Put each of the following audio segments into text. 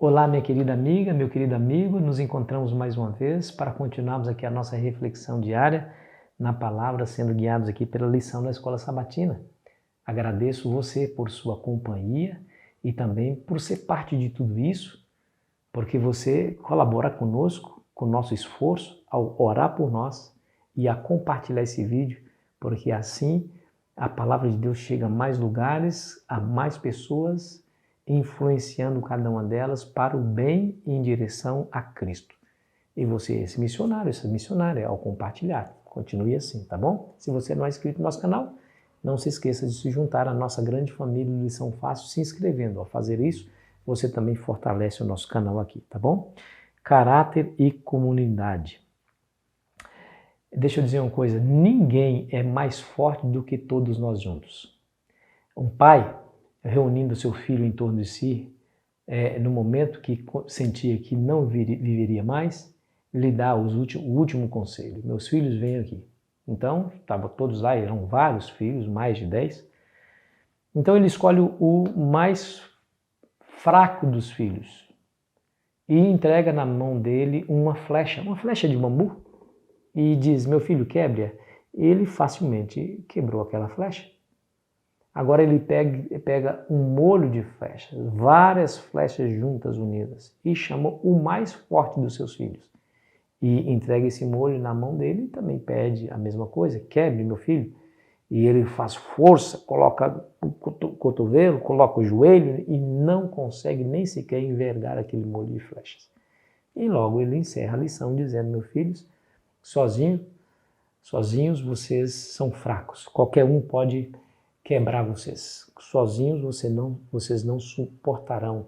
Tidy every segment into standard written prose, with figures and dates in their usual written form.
Olá, minha querida amiga, meu querido amigo, nos encontramos mais uma vez para continuarmos aqui a nossa reflexão diária na palavra, sendo guiados aqui pela lição da Escola Sabatina. Agradeço você por sua companhia e também por ser parte de tudo isso, porque você colabora conosco, com o nosso esforço, ao orar por nós e a compartilhar esse vídeo, porque assim a palavra de Deus chega a mais lugares, a mais pessoas, influenciando cada uma delas para o bem e em direção a Cristo. E você é esse missionário, essa missionária, ao compartilhar. Continue assim, tá bom? Se você não é inscrito no nosso canal, não se esqueça de se juntar à nossa grande família de Lição Fácil se inscrevendo. Ao fazer isso, você também fortalece o nosso canal aqui, tá bom? Caráter e comunidade. Deixa eu dizer uma coisa, ninguém é mais forte do que todos nós juntos. Um pai reunindo seu filho em torno de si, no momento que sentia que não viveria mais, lhe dá o último conselho. Meus filhos, venham aqui. Então, estavam todos lá, eram vários filhos, mais de 10. Então ele escolhe o mais fraco dos filhos e entrega na mão dele uma flecha de bambu, e diz, meu filho, quebre-a. Ele facilmente quebrou aquela flecha. Agora ele pega um molho de flechas, várias flechas juntas, unidas, e chama o mais forte dos seus filhos. E entrega esse molho na mão dele e também pede a mesma coisa, quebre, meu filho. E ele faz força, coloca o cotovelo, coloca o joelho e não consegue nem sequer envergar aquele molho de flechas. E logo ele encerra a lição dizendo, meus filhos, sozinhos vocês são fracos, qualquer um pode quebrar vocês. Sozinhos vocês não suportarão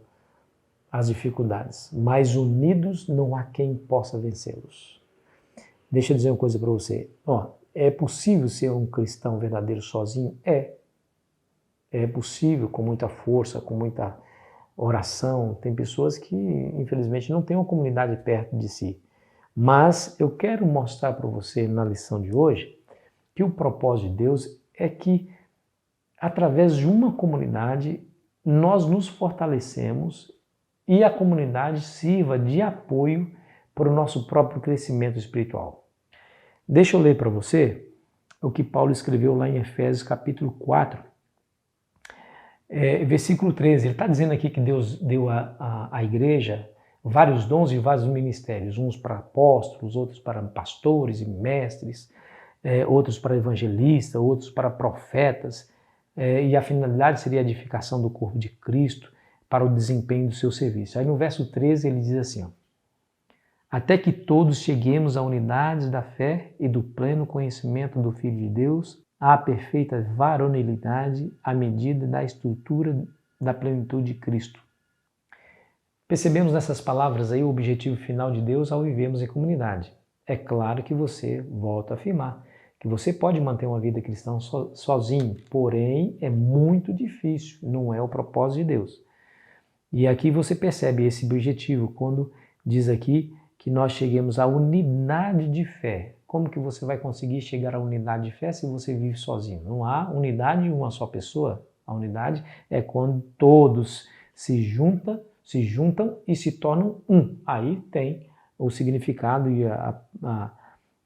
as dificuldades, mas unidos não há quem possa vencê-los. Deixa eu dizer uma coisa para você. É possível ser um cristão verdadeiro sozinho? É possível, com muita força, com muita oração. Tem pessoas que, infelizmente, não têm uma comunidade perto de si. Mas eu quero mostrar para você na lição de hoje que o propósito de Deus é que através de uma comunidade, nós nos fortalecemos e a comunidade sirva de apoio para o nosso próprio crescimento espiritual. Deixa eu ler para você o que Paulo escreveu lá em Efésios capítulo 4, versículo 13. Ele está dizendo aqui que Deus deu à igreja vários dons e vários ministérios, uns para apóstolos, outros para pastores e mestres, outros para evangelistas, outros para profetas, e a finalidade seria a edificação do corpo de Cristo para o desempenho do seu serviço. Aí no verso 13 ele diz assim, até que todos cheguemos à unidade da fé e do pleno conhecimento do Filho de Deus, à perfeita varonilidade, à medida da estrutura da plenitude de Cristo. Percebemos nessas palavras aí o objetivo final de Deus ao vivermos em comunidade. É claro que você, volta a afirmar, que você pode manter uma vida cristã sozinho, porém é muito difícil, não é o propósito de Deus. E aqui você percebe esse objetivo quando diz aqui que nós cheguemos à unidade de fé. Como que você vai conseguir chegar à unidade de fé se você vive sozinho? Não há unidade em uma só pessoa. A unidade é quando todos se juntam e se tornam um. Aí tem o significado e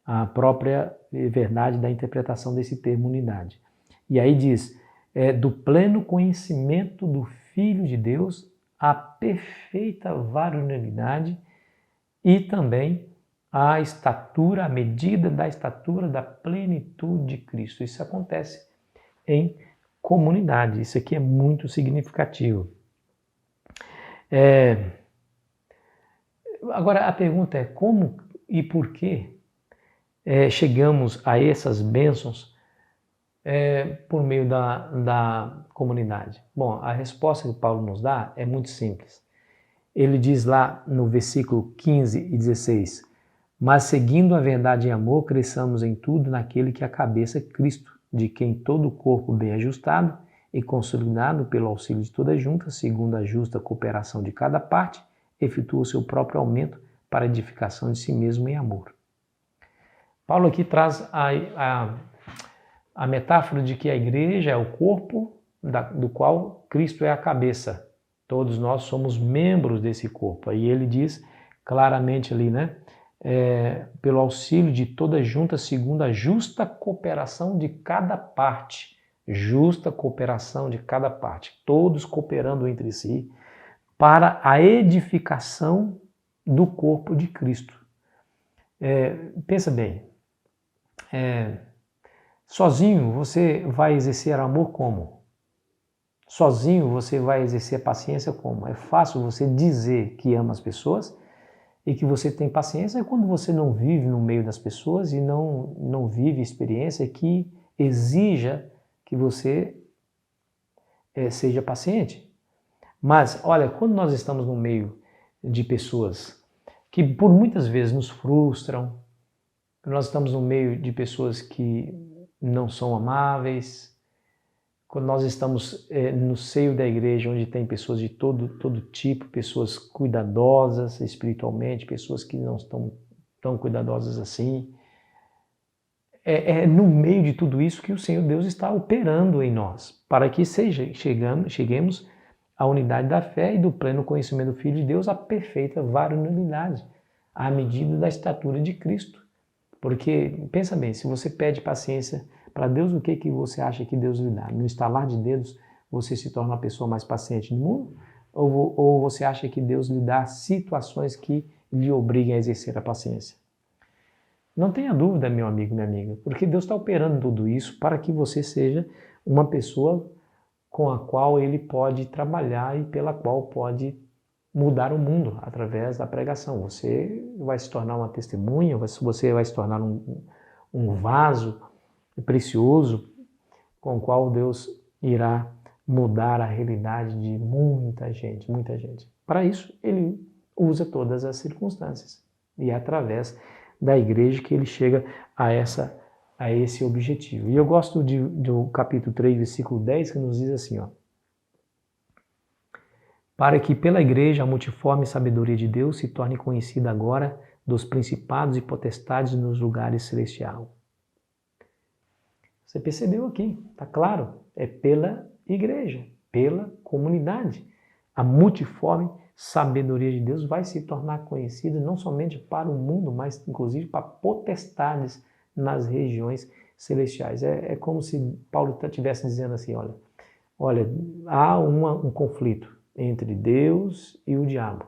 a própria verdade da interpretação desse termo unidade. E aí diz, do pleno conhecimento do Filho de Deus, a perfeita varonilidade e também a medida da estatura da plenitude de Cristo. Isso acontece em comunidade, isso aqui é muito significativo. Agora a pergunta é como e por que chegamos a essas bênçãos por meio da comunidade? Bom, a resposta que Paulo nos dá é muito simples. Ele diz lá no versículo 15 e 16, mas seguindo a verdade em amor, cresçamos em tudo naquele que é a cabeça é Cristo, de quem todo o corpo bem ajustado e consolidado pelo auxílio de toda junta, segundo a justa cooperação de cada parte, efetua o seu próprio aumento para a edificação de si mesmo em amor. Paulo aqui traz a metáfora de que a igreja é o corpo do qual Cristo é a cabeça. Todos nós somos membros desse corpo. Aí ele diz claramente ali, né? Pelo auxílio de toda junta, segundo a justa cooperação de cada parte. Justa cooperação de cada parte. Todos cooperando entre si para a edificação do corpo de Cristo. Pensa bem, sozinho você vai exercer amor como? Sozinho você vai exercer paciência como? É fácil você dizer que ama as pessoas e que você tem paciência quando você não vive no meio das pessoas e não vive experiência que exija que você seja paciente. Mas, olha, quando nós estamos no meio de pessoas que por muitas vezes nos frustram, nós estamos no meio de pessoas que não são amáveis, quando nós estamos no seio da igreja, onde tem pessoas de todo tipo, pessoas cuidadosas espiritualmente, pessoas que não estão tão cuidadosas assim, no meio de tudo isso que o Senhor Deus está operando em nós, para que cheguemos à unidade da fé e do pleno conhecimento do Filho de Deus, à perfeita varonilidade, à medida da estatura de Cristo. Porque, pensa bem, se você pede paciência para Deus, o que você acha que Deus lhe dá? No estalar de dedos, você se torna a pessoa mais paciente no mundo? Ou você acha que Deus lhe dá situações que lhe obriguem a exercer a paciência? Não tenha dúvida, meu amigo, minha amiga, porque Deus está operando tudo isso para que você seja uma pessoa com a qual Ele pode trabalhar e pela qual pode mudar o mundo através da pregação. Você vai se tornar uma testemunha, você vai se tornar um vaso precioso com o qual Deus irá mudar a realidade de muita gente, muita gente. Para isso, Ele usa todas as circunstâncias e é através da igreja que Ele chega a esse objetivo. E eu gosto do capítulo 3, versículo 10, que nos diz assim, ó: para que pela igreja a multiforme sabedoria de Deus se torne conhecida agora dos principados e potestades nos lugares celestiais. Você percebeu aqui, está claro? É pela igreja, pela comunidade. A multiforme sabedoria de Deus vai se tornar conhecida não somente para o mundo, mas inclusive para potestades nas regiões celestiais. É como se Paulo estivesse dizendo assim, olha, há um conflito entre Deus e o diabo.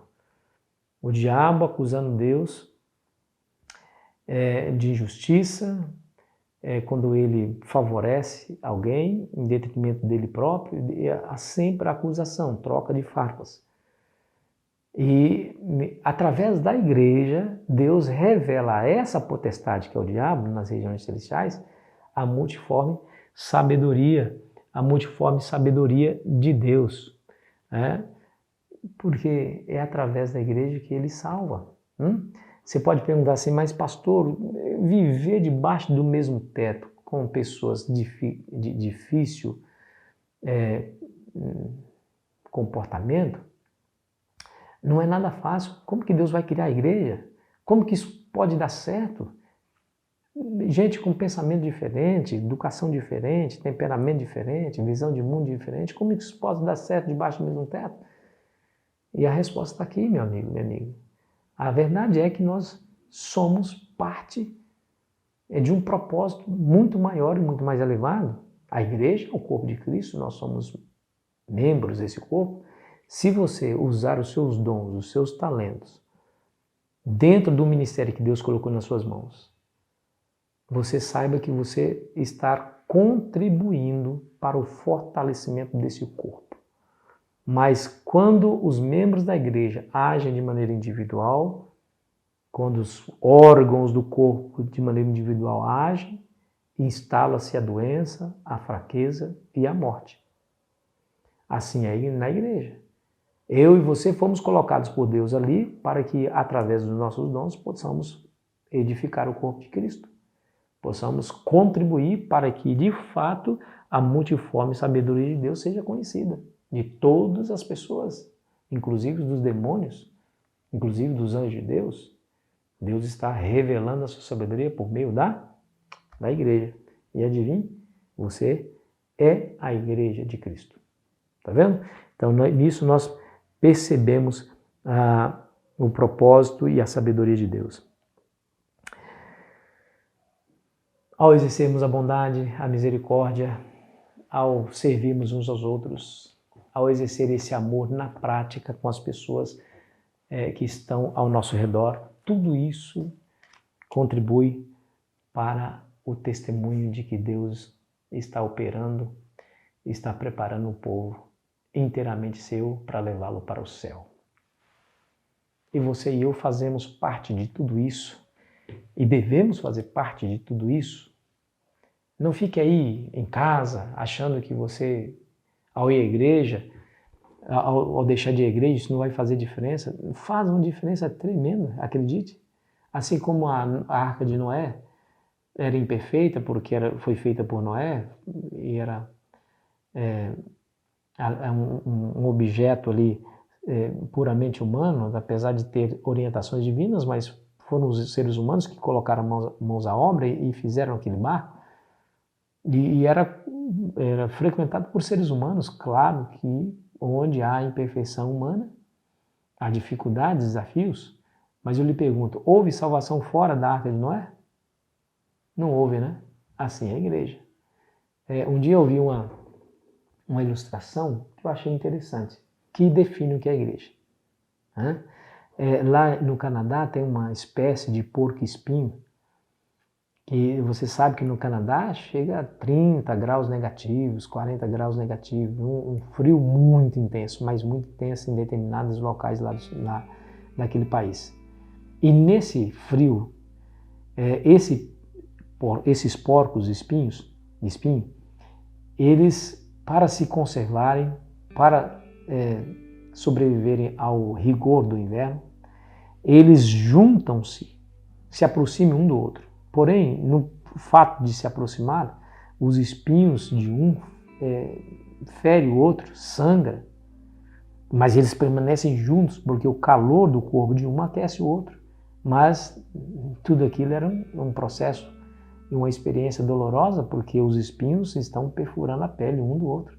O diabo acusando Deus de injustiça, quando ele favorece alguém em detrimento dele próprio, há sempre a acusação, troca de farpas. E através da igreja, Deus revela a essa potestade que é o diabo nas regiões celestiais a multiforme sabedoria de Deus. Porque é através da igreja que Ele salva. Você pode perguntar assim, mas pastor, viver debaixo do mesmo teto com pessoas de difícil comportamento, não é nada fácil. Como que Deus vai criar a igreja? Como que isso pode dar certo? Gente com pensamento diferente, educação diferente, temperamento diferente, visão de mundo diferente, como isso pode dar certo debaixo do mesmo teto? E a resposta está aqui, meu amigo, minha amiga. A verdade é que nós somos parte de um propósito muito maior e muito mais elevado. A igreja é o corpo de Cristo, nós somos membros desse corpo. Se você usar os seus dons, os seus talentos, dentro do ministério que Deus colocou nas suas mãos, você saiba que você está contribuindo para o fortalecimento desse corpo. Mas quando os membros da igreja agem de maneira individual, quando os órgãos do corpo de maneira individual agem, instala-se a doença, a fraqueza e a morte. Assim é na igreja. Eu e você fomos colocados por Deus ali para que, através dos nossos dons, possamos edificar o corpo de Cristo. Possamos contribuir para que, de fato, a multiforme sabedoria de Deus seja conhecida de todas as pessoas, inclusive dos demônios, inclusive dos anjos de Deus. Deus está revelando a sua sabedoria por meio da igreja. E adivinhe, você é a igreja de Cristo. Tá vendo? Então, nisso nós percebemos o propósito e a sabedoria de Deus. Ao exercermos a bondade, a misericórdia, ao servirmos uns aos outros, ao exercer esse amor na prática com as pessoas que estão ao nosso redor, tudo isso contribui para o testemunho de que Deus está operando, está preparando o povo inteiramente seu para levá-lo para o céu. E você e eu fazemos parte de tudo isso e devemos fazer parte de tudo isso. Não fique aí em casa achando que você, ao ir à igreja, ao deixar de ir à igreja, isso não vai fazer diferença. Faz uma diferença tremenda, acredite. Assim como a Arca de Noé era imperfeita porque foi feita por Noé e era um objeto ali puramente humano, apesar de ter orientações divinas, mas foram os seres humanos que colocaram mãos à obra e fizeram aquele barco. E era frequentado por seres humanos, claro que onde há imperfeição humana, há dificuldades, desafios, mas eu lhe pergunto, houve salvação fora da Arca de Noé? Não houve, né? Assim é a igreja. Um dia eu vi uma ilustração que eu achei interessante, que define o que é a igreja. Lá no Canadá tem uma espécie de porco-espinho, que você sabe que no Canadá chega a 30 graus negativos, 40 graus negativos, um frio muito intenso, mas muito intenso em determinados locais lá daquele país. E nesse frio, esses porcos espinho, eles, para se conservarem, para sobreviverem ao rigor do inverno, eles juntam-se, se aproximam um do outro. Porém, no fato de se aproximar, os espinhos de um fere o outro, sangra, mas eles permanecem juntos porque o calor do corpo de um aquece o outro. Mas tudo aquilo era um processo e uma experiência dolorosa porque os espinhos estão perfurando a pele um do outro.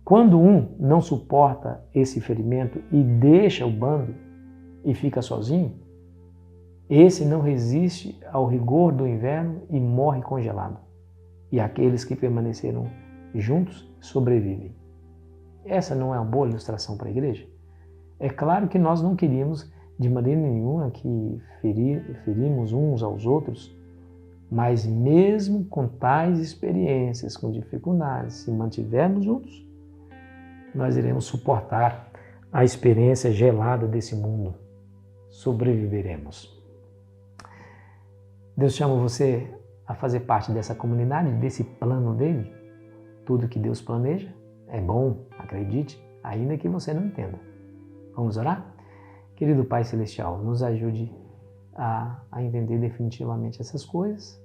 Quando um não suporta esse ferimento e deixa o bando e fica sozinho, esse não resiste ao rigor do inverno e morre congelado. E aqueles que permaneceram juntos sobrevivem. Essa não é uma boa ilustração para a igreja? É claro que nós não queríamos de maneira nenhuma que ferimos uns aos outros, mas mesmo com tais experiências, com dificuldades, se mantivermos juntos, nós iremos suportar a experiência gelada desse mundo. Sobreviveremos. Deus chama você a fazer parte dessa comunidade, desse plano dele. Tudo que Deus planeja é bom, acredite, ainda que você não entenda. Vamos orar? Querido Pai Celestial, nos ajude a entender definitivamente essas coisas.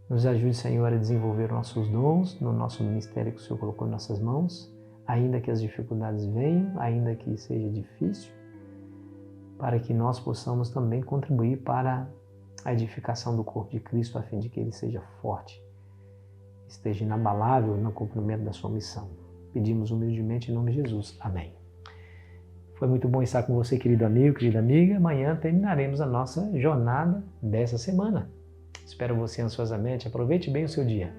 Nos ajude, Senhor, a desenvolver nossos dons no nosso ministério que o Senhor colocou em nossas mãos, ainda que as dificuldades venham, ainda que seja difícil, para que nós possamos também contribuir para a edificação do corpo de Cristo, a fim de que ele seja forte, esteja inabalável no cumprimento da sua missão. Pedimos humildemente em nome de Jesus. Amém. Foi muito bom estar com você, querido amigo, querida amiga. Amanhã terminaremos a nossa jornada dessa semana. Espero você ansiosamente. Aproveite bem o seu dia.